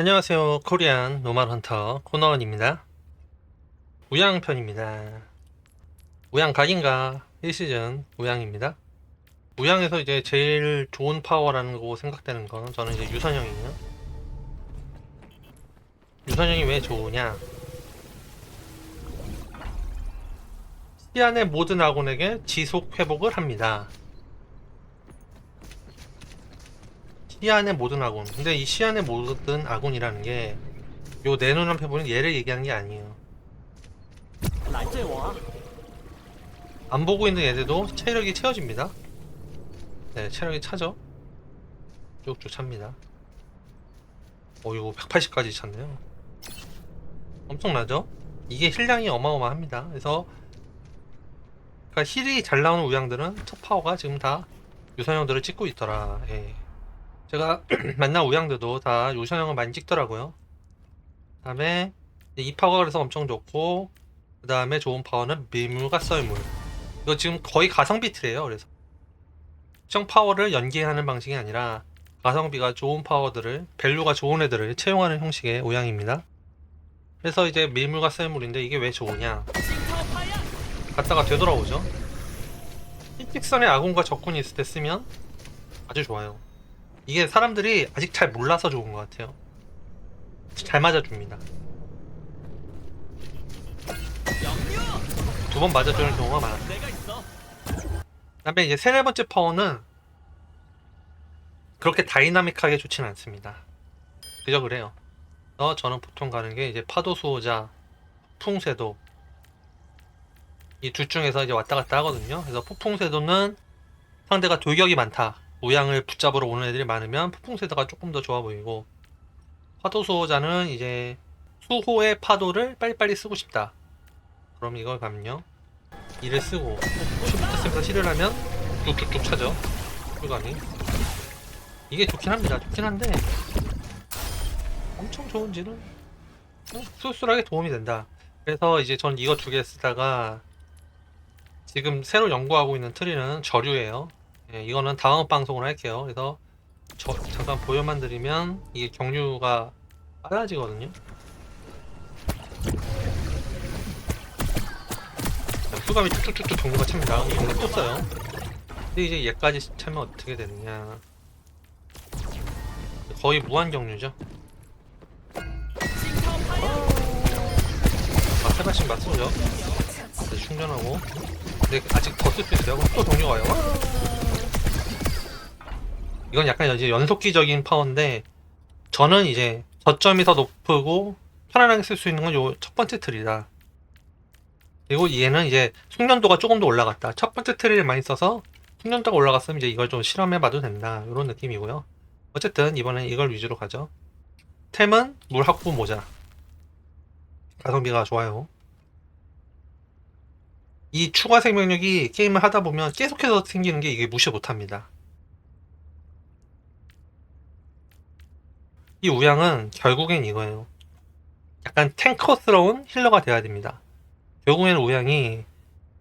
안녕하세요. 코리안 노말 헌터 코너원입니다. 우양편입니다. 우양 각인가 1시즌 우양입니다. 우양에서 이제 제일 좋은 파워라는 거 생각되는 건 저는 이제 유선형이에요. 유선형이 왜 좋으냐? 시안의 모든 아군에게 지속 회복을 합니다. 시안의 모든 아군. 근데 이 시안의 모든 아군이라는 게 요 내 눈앞에 보는 얘를 얘기하는 게 아니에요. 안 보고 있는 애들도 체력이 채워집니다. 네, 체력이 차죠. 쭉쭉 찹니다. 이거 180까지 찼네요. 엄청나죠? 이게 힐량이 어마어마합니다. 그래서 그러니까 힐이 잘 나오는 우양들은 첫 파워가 지금 다 유선형들을 찍고 있더라. 예. 제가 만난 우양들도 다 유선형을 많이 찍더라고요. 그 다음에 이 파워가 그래서 엄청 좋고, 그 다음에 좋은 파워는 밀물과 썰물. 이거 지금 거의 가성비 틀이에요. 그래서 특정 파워를 연계하는 방식이 아니라 가성비가 좋은 파워들을, 밸류가 좋은 애들을 채용하는 형식의 우양입니다. 그래서 이제 밀물과 썰물인데 이게 왜 좋으냐? 갔다가 되돌아오죠. 일직선에 아군과 적군이 있을 때 쓰면 아주 좋아요. 이게 사람들이 아직 잘 몰라서 좋은 것 같아요. 잘 맞아줍니다. 두 번 맞아주는 경우가 많아요. 그 다음에 이제 세네 번째 파워는 그렇게 다이나믹하게 좋진 않습니다. 그저 그래요. 저는 보통 가는 게 이제 파도 수호자, 폭풍쇄도, 이 둘 중에서 이제 왔다 갔다 하거든요. 그래서 폭풍쇄도는 상대가 돌격이 많다, 우양을 붙잡으러 오는 애들이 많으면 폭풍쇄도가 조금 더 좋아 보이고, 파도 수호자는 이제 수호의 파도를 빨리빨리 쓰고 싶다. 그럼 이걸 가면요, 이를 쓰고 슈부터 쓰면서 힐을 하면 쭉쭉쭉 차죠. 쿨감이. 이게 좋긴 합니다. 좋긴 한데 엄청 좋은지는 쏠쏠하게 도움이 된다. 그래서 이제 전 이거 두 개 쓰다가 지금 새로 연구하고 있는 트리는 저류예요. 예, 이거는 다음 방송을 할게요. 그래서 잠깐 보여만 드리면 이게 경류가 빨라지거든요. 수감이 쭉쭉쭉쭉 경류가 찹니다. 이거 또 써요. 근데 이제 얘까지 차면 어떻게 되느냐? 거의 무한 경류죠. 세 발씩 맞추죠. 충전하고. 근데 아직 더 쓸 수 있어요. 그럼 또 경류가 와요. 이건 약간 이제 연속기적인 파워인데, 저는 이제 저점이 더 높고 편안하게 쓸 수 있는 건 요 첫 번째 틀이다. 그리고 얘는 이제 숙련도가 조금 더 올라갔다. 첫 번째 트리를 많이 써서 숙련도가 올라갔으면 이제 이걸 좀 실험해봐도 된다, 이런 느낌이고요. 어쨌든 이번엔 이걸 위주로 가죠. 템은 물학부 모자. 가성비가 좋아요. 이 추가 생명력이 게임을 하다 보면 계속해서 생기는 게 이게 무시 못합니다. 이 우양은 결국엔 이거예요. 약간 탱커스러운 힐러가 돼야 됩니다. 결국에는 우양이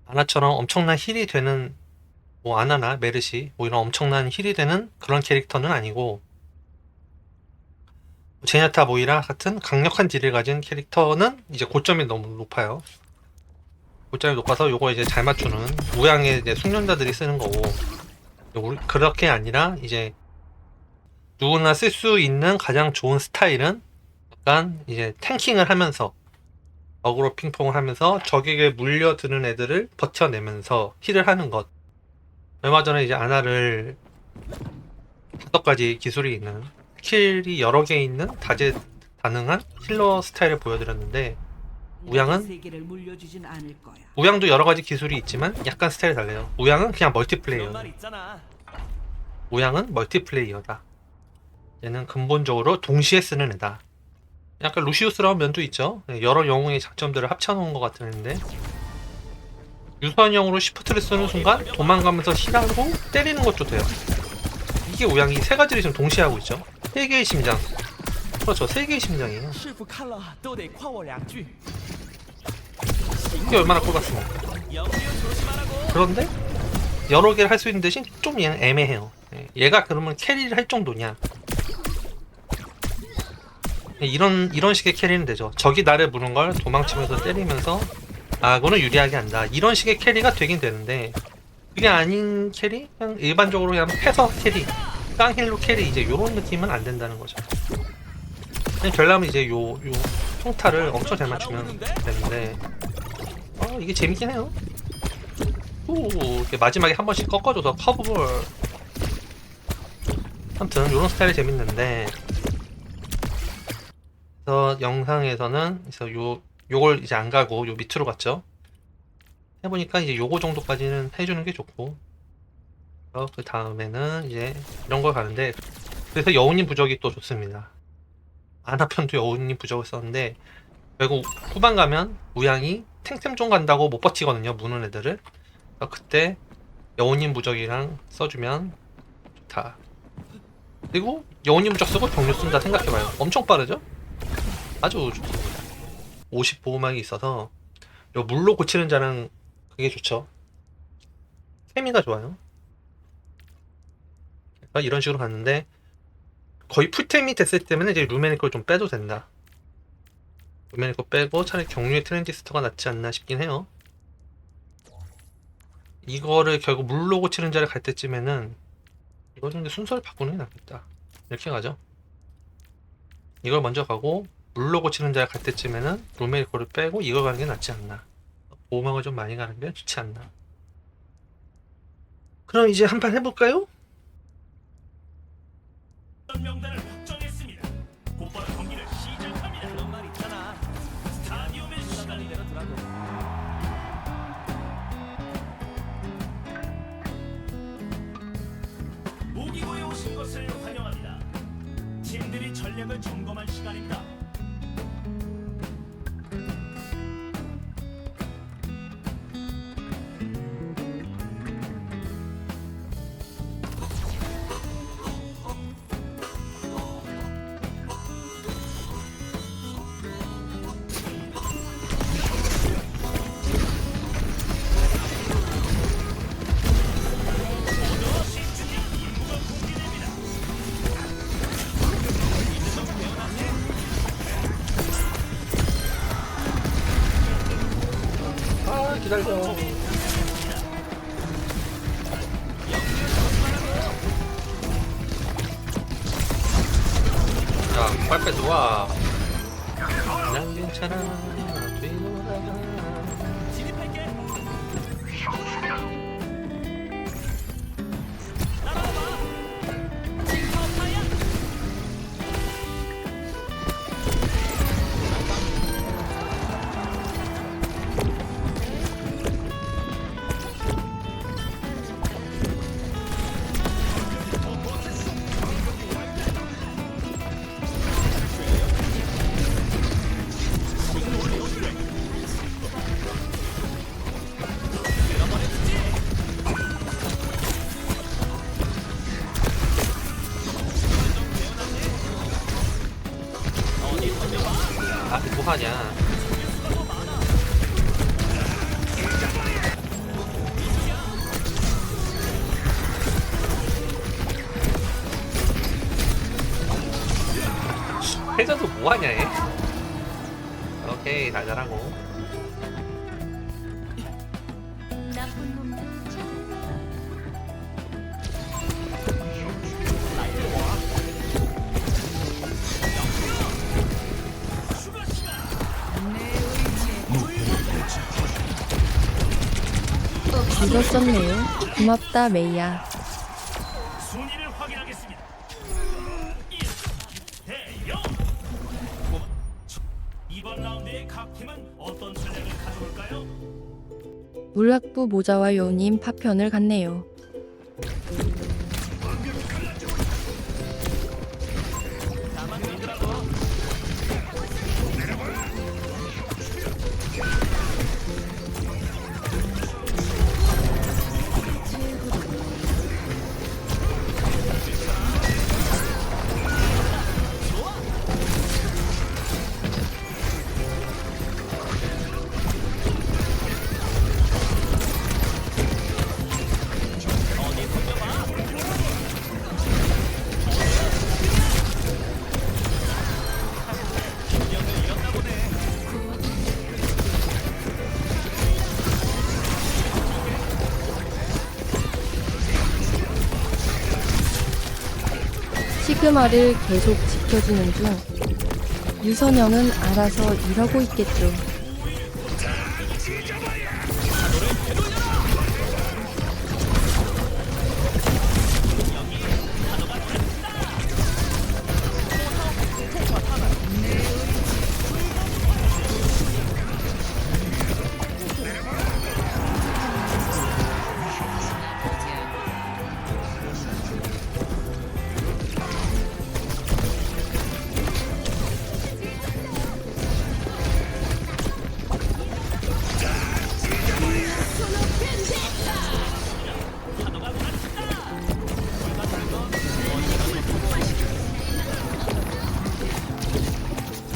아나처럼 엄청난 힐이 되는, 뭐 아나나 메르시 뭐 이런 엄청난 힐이 되는 그런 캐릭터는 아니고, 제냐타 모이라 같은 강력한 딜을 가진 캐릭터는 이제 고점이 너무 높아요. 고점이 높아서 요거 이제 잘 맞추는 우양의 이제 숙련자들이 쓰는 거고, 그렇게 아니라 이제 누구나 쓸 수 있는 가장 좋은 스타일은 약간 이제 탱킹을 하면서 어그로 핑퐁을 하면서 적에게 물려드는 애들을 버텨내면서 힐을 하는 것. 얼마 전에 이제 아나를 5가지 기술이 있는, 스킬이 여러 개 있는 다재다능한 힐러 스타일을 보여드렸는데, 우양도 여러 가지 기술이 있지만 약간 스타일이 달라요. 우양은 그냥 멀티플레이어. 우양은 멀티플레이어다. 얘는 근본적으로 동시에 쓰는 애다. 약간 루시우스라는 면도 있죠. 여러 영웅의 장점들을 합쳐놓은 것 같은데, 유선형으로 시프트를 쓰는 순간 도망가면서 힐하고 때리는 것도 돼요. 이게 우양이 세 가지를 지금 동시에 하고 있죠. 세 개의 심장. 그렇죠, 세 개의 심장이에요. 이게 얼마나 꼽았습니까? 그런데 여러 개를 할 수 있는 대신 좀 얘는 애매해요. 얘가 그러면 캐리를 할 정도냐? 이런 식의 캐리는 되죠. 적이 나를 무는 걸 도망치면서 때리면서 아군을 유리하게 한다. 이런 식의 캐리가 되긴 되는데 그게 아닌 캐리? 그냥 일반적으로 그냥 패서 캐리, 깡힐로 캐리 이제 요런 느낌은 안 된다는 거죠. 그냥 결람은 이제 요 평타를 엄청 잘 맞추면 되는데 이게 재밌긴 해요. 이렇게 마지막에 한 번씩 꺾어줘서 커브볼. 아무튼 요런 스타일이 재밌는데 그래서 영상에서는 그래서 요걸 이제 안 가고 요 밑으로 갔죠. 해보니까 이제 요거 정도까지는 해주는 게 좋고 그 다음에는 이제 이런 걸 가는데 그래서 여우님 부적이 또 좋습니다. 아나편도 여우님 부적을 썼는데 결국 후반 가면 우양이 탱템종 간다고 못 버티거든요. 무는 애들을. 그때 여우님 부적이랑 써주면 좋다. 그리고 여우님 부적 쓰고 경류 쓴다 생각해봐요. 엄청 빠르죠? 아주 좋습니다. 50 보호막이 있어서 요 물로 고치는 자는 그게 좋죠. 케미가 좋아요. 이런 식으로 갔는데 거의 풀템이 됐을 때면 이제 루메니콜 좀 빼도 된다. 루메니콜 빼고 차라리 경류의 트랜지스터가 낫지 않나 싶긴 해요. 이거를 결국 물로 고치는 자를 갈 때쯤에는 이거는 순서를 바꾸는 게 낫겠다. 이렇게 가죠. 이걸 먼저 가고 물로 고치는 자를 갈 때쯤에는 루메니콜을 빼고 이걸 가는 게 낫지 않나. 보호막을 좀 많이 가는 게 좋지 않나. 그럼 이제 한판 해볼까요? 명단을 확정했습니다. 곧바로 경기를 시작합니다. 그런 말 있잖아. 스타디움의 시간이 대로 두라고. 모기고에 오신 것을 환영합니다. 팀들이 전략을 점검할 시간입니다. 기다려. 자, 빨리 들어와. 난 괜찮아. 뒤돌아. 진입할게. 뭐하냐. 회전도 뭐하냐 얘. 오케이 달달하고. 나쁜 놈들 찾아. 이거 썼네요. 고맙다 메이야. 순위를 확인하겠습니다. 1, 대영. 이번 라운드의 각 팀은 어떤 전략을 가져올까요? 물약부 모자와 여우님 파편을 갔네요. 시그마를 계속 지켜주는 중 유선영은 알아서 일하고 있겠죠.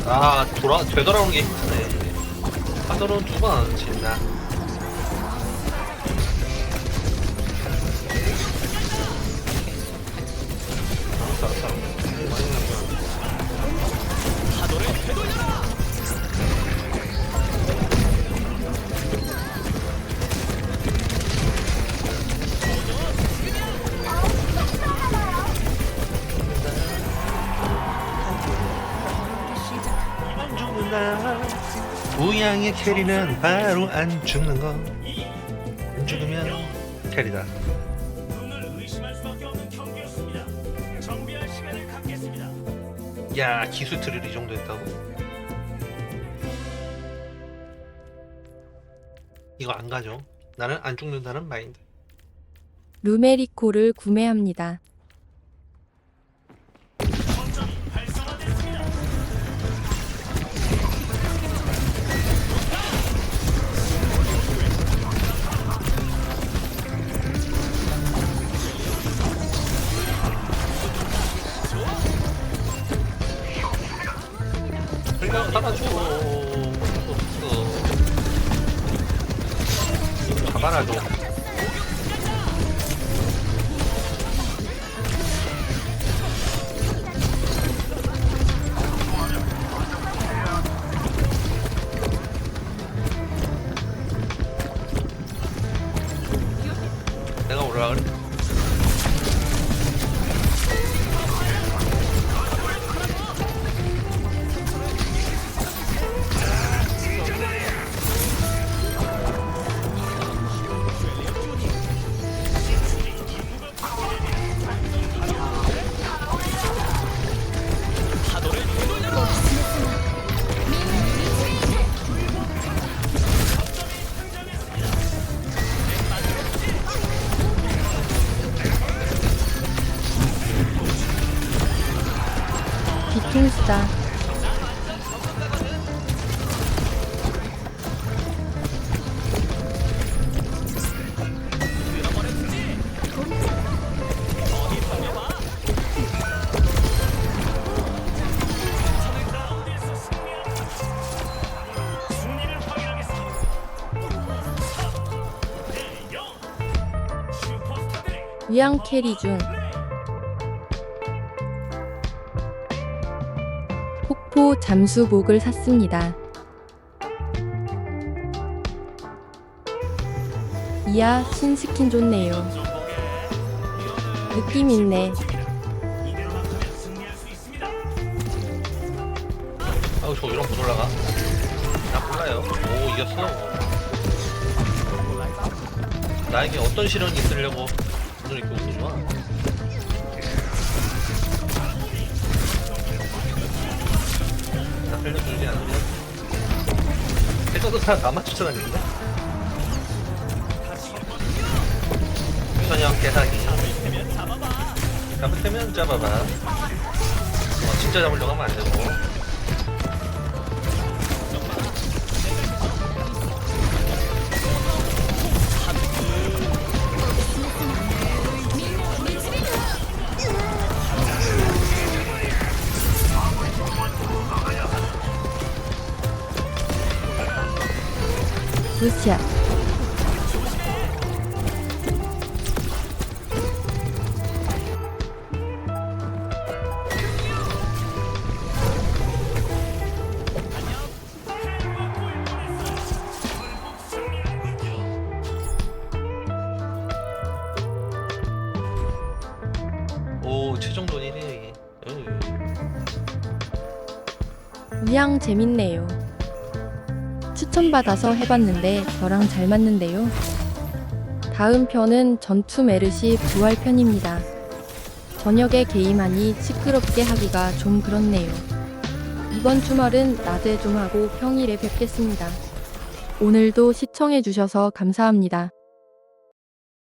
아 되돌아오는 게 힘드네. 파도는 2번 친다. 우양의 캐리는 바로 안 죽는 거. 안 죽으면 캐리다. 눈을 의심할 수밖에 없는 경기였습니다. 정비할 시간을 갖겠습니다. 야, 기술 트릴 이 정도 했다고? 이거 안 가죠. 나는 안 죽는다는 마인드. 루메리코를 구매합니다. 점점이 활성화됐습니다. 그냥 잡아줘. 잡아놔줘. 내가 오라 그래. 비틀스다. 가운데서 승리합니다. 승리를 확인하겠습니다. 4대0 슈퍼스타들의 위양 캐리 중 폭포 잠수복을 샀습니다. 이야, 신스킨 좋네요. 느낌 있네. 이대로 막으면 승리할 수 있습니다. 아우, 저 이런 못 올라가. 나 몰라요. 오, 이겼어. 나에게 어떤 시련이 있으려고 오늘 이렇게 운이 좋아. 나 살려주지 않으면 해저도 다 나만 쫓아다니는데? 유선형 개사기. 잡을 테면 잡아봐. 진짜 잡으려고 하면 안 되고. 루시아. 오, 최종 돈이네. 우양 재밌네요. 추천받아서 해봤는데 저랑 잘 맞는데요. 다음 편은 전투 메르시 부활편입니다. 저녁에 게임하니 시끄럽게 하기가 좀 그렇네요. 이번 주말은 낮에 좀 하고 평일에 뵙겠습니다. 오늘도 시청해주셔서 감사합니다.